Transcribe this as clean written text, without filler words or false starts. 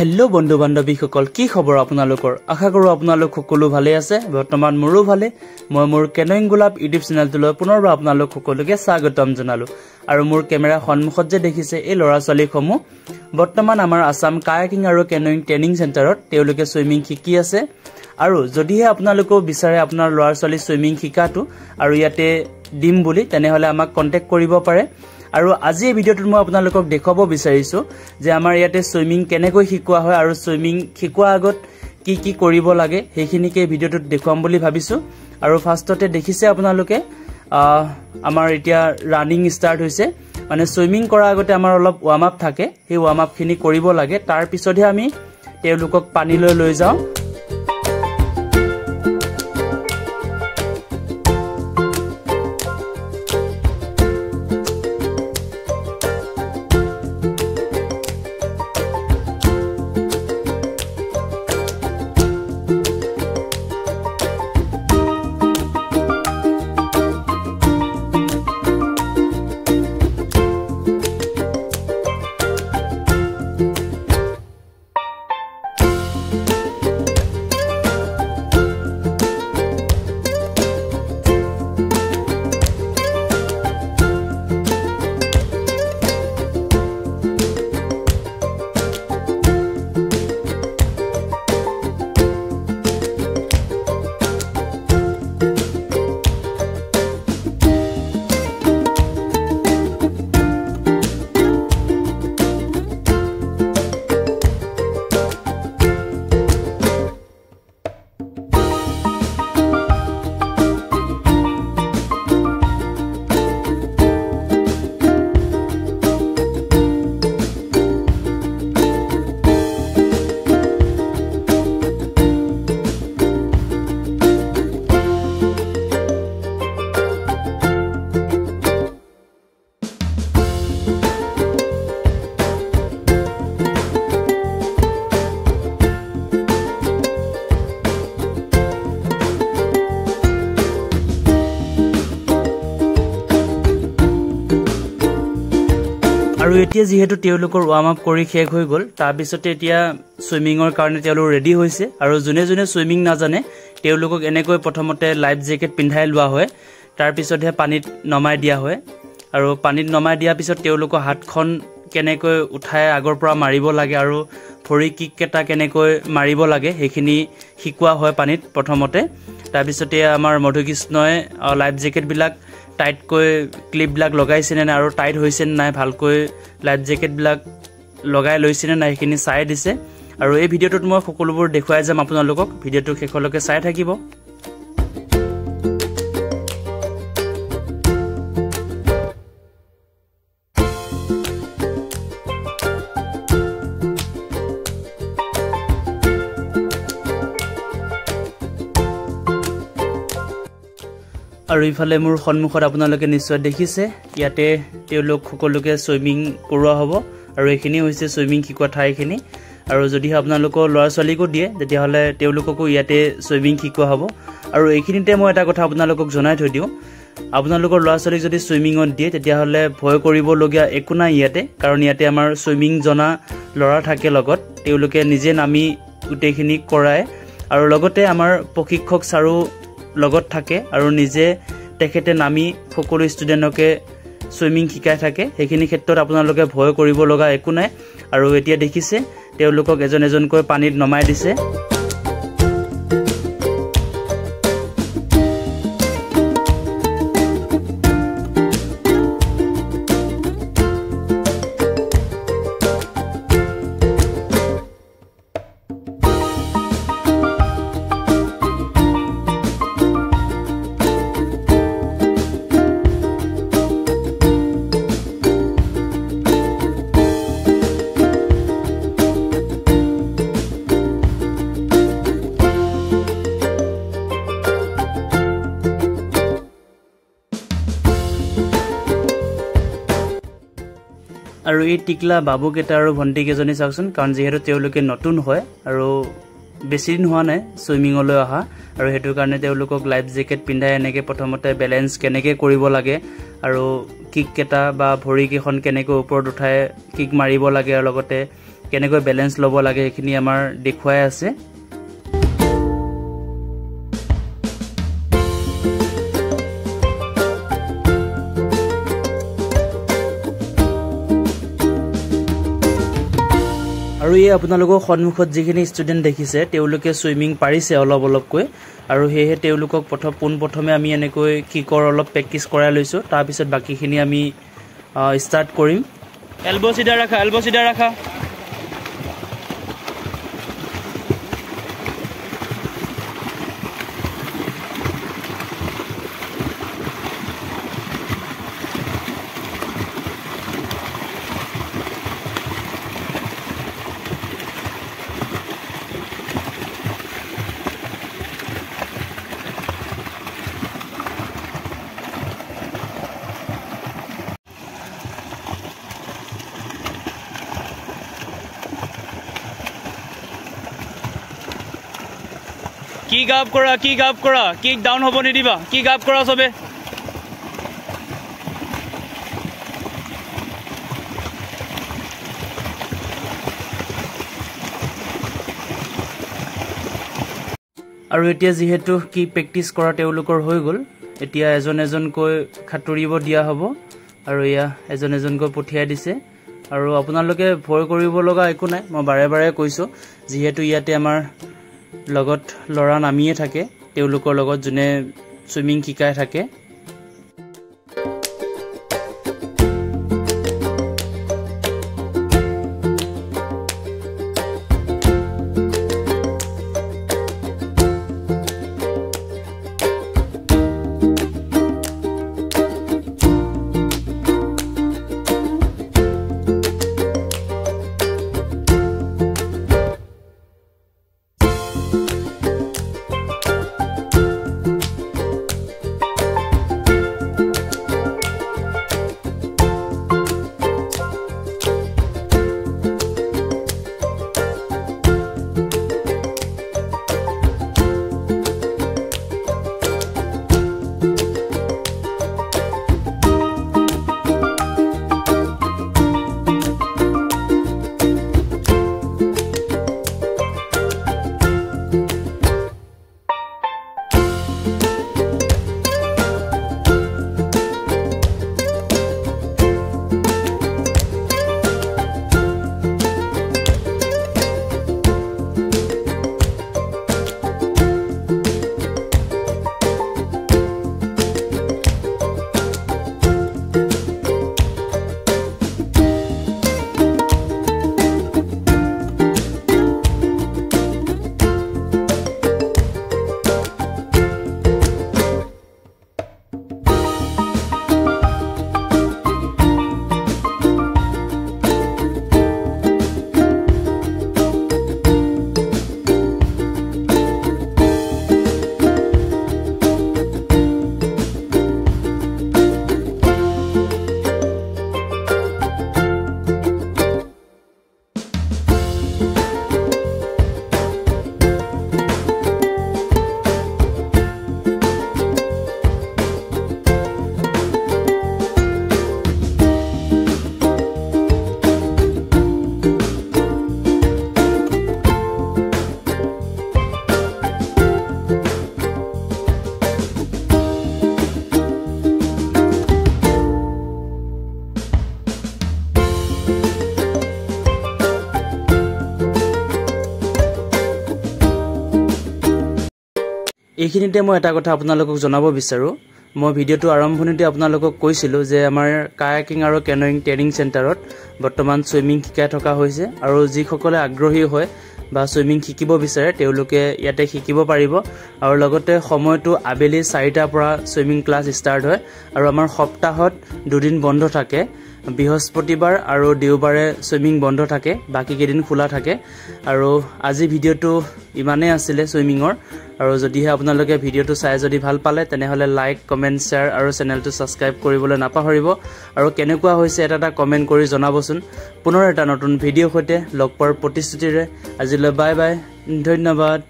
Hello बंधु बान्धवीসকল কি খবৰ আপোনালোকৰ আশা কৰো আপোনালোক সকলো ভালে আছে বৰ্তমান মোৰো ভালে মই মোৰ কেনয়িং গোলাপ ইউটিউব চেনেলটোলৈ পুনৰবাৰ আপোনালোক সকলোকে স্বাগতম জনালো আৰু মোৰ কেমেৰা সন্মুখত যে দেখিছে এই লৰা ছোৱালীসমূহ বৰ্তমান আমাৰ আসাম কায়াকিং আৰু কেনয়িং ট্ৰেইনিং চেণ্টাৰত তেওঁলোকে সুইমিং শিকি আছে আৰু যদিহে আপোনালোকো বিচাৰে আপোনাৰ লৰা ছোৱালী সুইমিং শিকাটো আৰু ইয়াতে দিম বুলি তেনেহলে আমাক কন্টাক্ট কৰিব পাৰে আৰু আজি এই ভিডিওটোত মই আপোনালোকক দেখাব বিচাৰিছো যে আমাৰ ইয়াতে সুইমিং কেনেকৈ শিকোৱা হয় আৰু সুইমিং শিকোৱা আগত কি কি কৰিব লাগে হেখিনিকে ভিডিওটোত দেখাম বুলি ভাবিছো আৰু ফাৰ্ষ্টতে দেখিছে আপোনালোকে আমাৰ এতিয়া ৰানিং ষ্টাৰ্ট হৈছে মানে সুইমিং কৰা আগতে আমাৰ অলপ ওয়াৰ্ম আপ থাকে সেই ওয়াৰ্ম আপ খিনি কৰিব লাগে তাৰ পিছতহে আমি তেওঁলোকক পানীলৈ লৈ যাওঁ আৰু এতিয়া যেহেতু তেওঁলোকৰ ওয়াৰ্ম আপ কৰি শেষ হৈ গল তাৰ পিছতে এতিয়া সুইমিংৰ কাৰণে তেওঁলোক ৰেডি হৈছে আৰু জুনে জুনে সুইমিং নাজানে তেওঁলোকক এনেকৈ প্ৰথমতে লাইফ জেকেট পিন্ধাই লোৱা হয় তাৰ পিছতহে পানীত নমাই দিয়া হয় আৰু পানীত নমাই দিয়া পিছত তেওঁলোকৰ হাতখন কেনেকৈ উঠাই আগৰ পৰা মাৰিব লাগে আৰু ভৰি কিক কেটা কেনেকৈ মাৰিব লাগে হেখিনি শিকোৱা হয় পানীত প্ৰথমতে তাৰ পিছতে আমাৰ মধুকৃষ্ণই লাইফ জেকেট বিলাক টাইট কৈ ক্লিপ বিলাক লগাইছে নে আৰু টাইট হৈছে নে নাই ভালকৈ লাইফ জেকেট বিলাক লগাই লৈছে নে নাই হেখিনি চাই দিছে আৰু এই ভিডিওটোত মই সকলোবোৰ দেখুৱাই যাম আপোনালোকক ভিডিওটো শেষলৈকে চাই থাকিব আৰু ইফালে মোৰ সন্মুখত আপোনালোকে নিশ্চয় দেখিছে ইয়াতে তেওঁলোক সকলোকে সুইমিং কৰোৱা হ'ব আৰু এখিনি হৈছে সুইমিং শিকোৱা ঠাইখিনি আৰু যদি আপোনালোকৰ ল'ৰা ছোৱালীকো দিয়ে তেতিয়াহলে তেওঁলোককো ইয়াতে সুইমিং শিকোৱা হ'ব আৰু এইখিনিতে মই এটা কথা আপোনালোকক জনাই থৈ দিওঁ আপোনালোকৰ ল'ৰা ছোৱালীক যদি সুইমিংত দিয়ে তেতিয়াহলে ভয় কৰিবলগীয়া একো নাই ইয়াতে কাৰণ ইয়াতে আমাৰ সুইমিং জনা ল'ৰা থাকে লগত তেওঁলোকে নিজে নামি গোটেইখিনি কৰায় আৰু লগতে আমাৰ প্ৰশিক্ষক ছাৰো লগত থাকে আৰু নিজে তেখেতে নামি সকলো ষ্টুডেণ্টকে সুইমিং শিকাই থাকে হেখিনি ক্ষেত্ৰত আপোনালোকে ভয় কৰিব লগা একো নাই আৰু এতিয়া দেখিছে তেওঁলোকক এজন এজনকৈ পানীত নমাই দিছে আৰু এই টিকলা বাবু কেটা আৰু ভন্টি কেজনী চাওকচোন কাৰণ যেহেতু তেওঁলোকে নতুন হয় আৰু বেছি দিন হোৱা নাই সুইমিংলৈ অহা আৰু হেতু কাৰণে তেওঁলোকক লাইফ জেকেট পিন্ধাই এনেকে প্ৰথমতে বেলেন্স কেনেকে কৰিব লাগে আৰু কিক কেটা বা ভৰি কেখন কেনেকৈ ওপৰত উঠাই কিক মাৰিব লাগে আৰু লগতে কেনেকৈ বেলেন্স ল'ব লাগে এইখিনি আমাৰ দেখুৱাই আছে আৰু এই আপোনালোকৰ সন্মুখত যিখিনি ষ্টুডেন্ট দেখিছে তেওঁলোকে সুইমিং পাৰিছে অলপ অলপকৈ আৰু হেহে তেওঁলোকক প্ৰথমে আমি এনেকৈ কিকৰ অলপ প্ৰেক্টিস কৰাই লৈছো তাৰ পিছত বাকিখিনি আমি ষ্টাৰ্ট কৰিম এলবো সিধা ৰাখা কিক আপ কৰা কিক ডাউন হ'ব নিদিবা কিক আপ কৰা সবে আৰু এতিয়া যেহেতু কি প্ৰেক্টিস কৰা তেওঁলোকৰ হৈ গল এতিয়া এজনকৈ খাটুৰিব দিয়া হ'ব আৰু ইয়া এজনকৈ পঠিয়াই দিছে আৰু আপোনালোকে ভয় কৰিব লগা একো নাই মই বাৰে বাৰে কৈছো যেহেতু ইয়াতে আমাৰ লগত লৰা নামিয়ে থাকে তেওঁলোকৰ লগত জনে সুইমিং শিকাই থাকে এইখিনিতে মই এটা কথা আপোনালোকক জনাব বিচাৰো মই ভিডিওটো আৰম্ভণিতে আপোনালোকক কৈছিলো যে আমাৰ কায়াকিং আৰু কেনোইং ট্ৰেইনিং চেণ্টাৰত বৰ্তমান সুইমিং শিকাই থকা হৈছে আৰু যিসকলে আগ্ৰহী হয় বা সুইমিং শিকিব বিচাৰে তেওঁলোকে ইয়াতে শিকিব পাৰিব আৰু লগতে সময়টো আবেলি 4টাৰ পৰা সুইমিং ক্লাছ ষ্টাৰ্ট হয় আৰু আমাৰ সপ্তাহত দুদিন বন্ধ থাকে বৃহস্পতিবাৰ আৰু দেওবাৰে সুইমিং বন্ধ থাকে বাকি কেইদিন খোলা থাকে আৰু আজি ভিডিওটো ইমানে আছিল সুইমিংৰ আৰু যদিহে আপোনালোকে ভিডিওটো চাই যদি ভাল পালে তেনেহলে লাইক কমেন্ট শেয়াৰ আৰু চেনেলটো সাবস্ক্ৰাইব কৰিবলৈ নাপাহৰিব আৰু কেনেকুৱা হৈছে এটা কমেন্ট কৰি জনাবচোন পুনৰ এটা নতুন ভিডিও হৈতে লগ পোৱাৰ প্ৰতিশ্ৰুতিৰে আজিলৈ বাই বাই ধন্যবাদ।